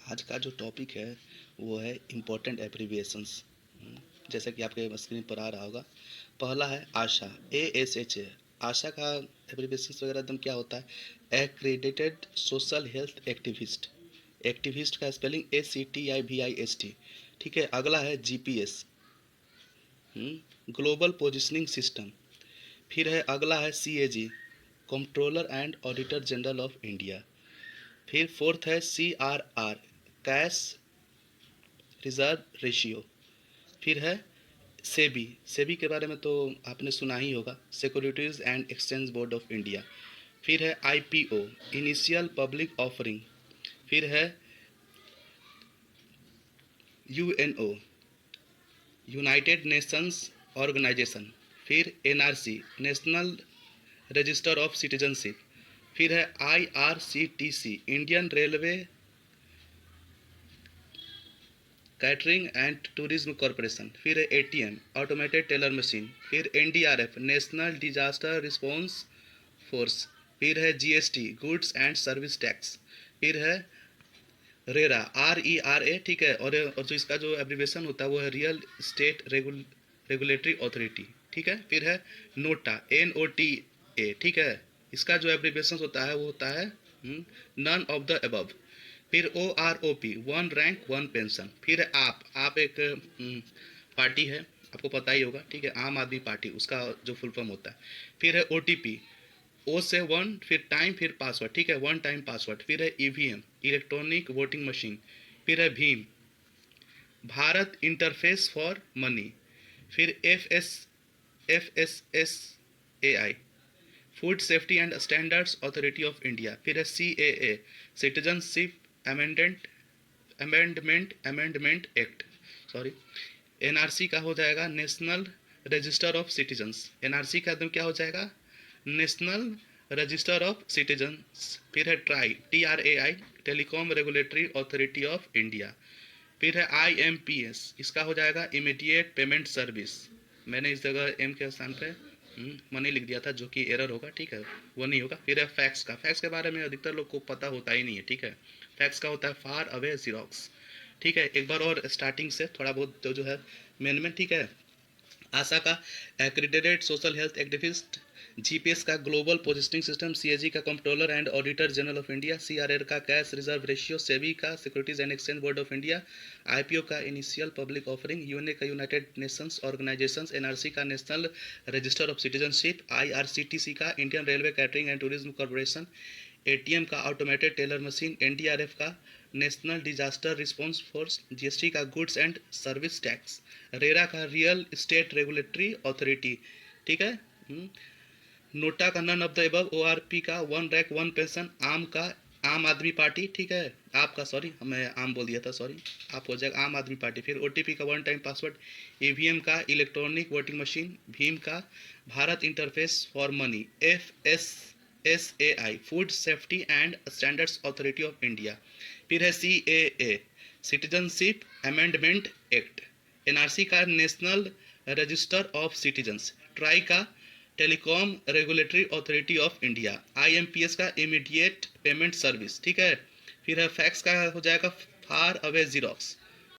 आज का जो टॉपिक है वो है इम्पोर्टेंट एब्रिविएशंस। जैसा कि आपके स्क्रीन पर आ रहा होगा। पहला है आशा, ASHA। आशा का एब्रिविएशंस वगैरह एकदम क्या होता है? Accredited social health activist. Activist का स्पेलिंग ACTIVIST। ठीक है। अगला है GPS, ग्लोबल पोजिशनिंग सिस्टम। फिर है अगला है CAG, controller and auditor general of India. फिर फोर्थ है CRR, कैश रिजर्व रेशियो। फिर है सेबी। सेबी के बारे में तो आपने सुना ही होगा, securities and exchange board of India. फिर है IPO, इनिशियल पब्लिक ऑफरिंग। फिर है UNO, यूनाइटेड नेशंस ऑर्गेनाइजेशन। फिर NRC, national register of citizenship. फिर है IRCTC, Indian railway catering and tourism corporation. फिर है ATM, ऑटोमेटेड टेलर मशीन। फिर NDRF, national disaster response force. फिर है GST, goods and service tax. फिर है रेरा, RERA। ठीक है। और जो इसका जो एब्रीवेशन होता है वो है रियल स्टेट रेगुलेटरी अथॉरिटी। ठीक है। फिर है नोटा, NOTA। ठीक है। इसका जो एब्रीवेशन होता है वो होता है नन ऑफ द अबव। फिर OROP, one rank one pension. फिर है आप एक पार्टी है, आपको पता ही होगा। ठीक है। आम आदमी पार्टी, उसका जो फुल फॉर्म होता है। फिर है OTP, O से वन, फिर टाइम, फिर पासवर्ड। ठीक है। One time password. फिर है EVM, इलेक्ट्रॉनिक वोटिंग मशीन। फिर है Bhim, Bharat interface for money. फिर FSSAI, food safety and standards authority of India. फिर है CAA, citizenship amendment act. Sorry. NRC का हो जाएगा national register of citizens. NRC का एकदम क्या हो जाएगा? National register of citizens. फिर है TRAI, telecom regulatory authority of India. फिर है IMPS, इसका हो जाएगा इमीडिएट पेमेंट सर्विस। मैंने इस जगह M के स्थान पे मनी लिख दिया था, जो कि एरर होगा। ठीक है, वो नहीं होगा। फिर है फैक्स का। फैक्स के बारे में अधिकतर लोग को पता होता ही नहीं है। ठीक है। फैक्स का होता है फार अवे जीरोक्स। ठीक है। एक बार और स्टार्टिंग से थोड़ा बहुत जो है मेन में। ठीक है। आशा का accredited social health activist. GPS का ग्लोबल पोजिशनिंग सिस्टम। CAG का controller and auditor general of India. CRR का कैश रिजर्व रेशियो। सेबी का securities and exchange board of India. IPO का इनिशियल पब्लिक ऑफरिंग। UNA का यूनाइटेड नेशंस ऑर्गेनाइजेशन। NRC का national register of citizenship. IRCTC का Indian railway catering and tourism corporation. ATM का automated teller machine. NDRF का national disaster response force. GST का goods and service tax. RERA का real estate regulatory authority. ठीक है। NOTA का none of the above. ORP का one rank one pension. आम का आम आदमी पार्टी। ठीक है। आपका, सॉरी मैं आम बोल दिया था, सॉरी। आप हो जाएगा आम आदमी पार्टी। फिर OTP का वन टाइम पासवर्ड। EVM का इलेक्ट्रॉनिक वोटिंग मशीन। भीम का Bharat interface for money. FSSAI, food safety and standards authority of India. फिर है CAA, citizenship amendment act. NRC का national register of citizens. TRAI का telecom regulatory authority of India. IMPS का immediate payment service. ठीक है। फिर है फैक्स का हो जाएगा फार अवे जीरोक्स।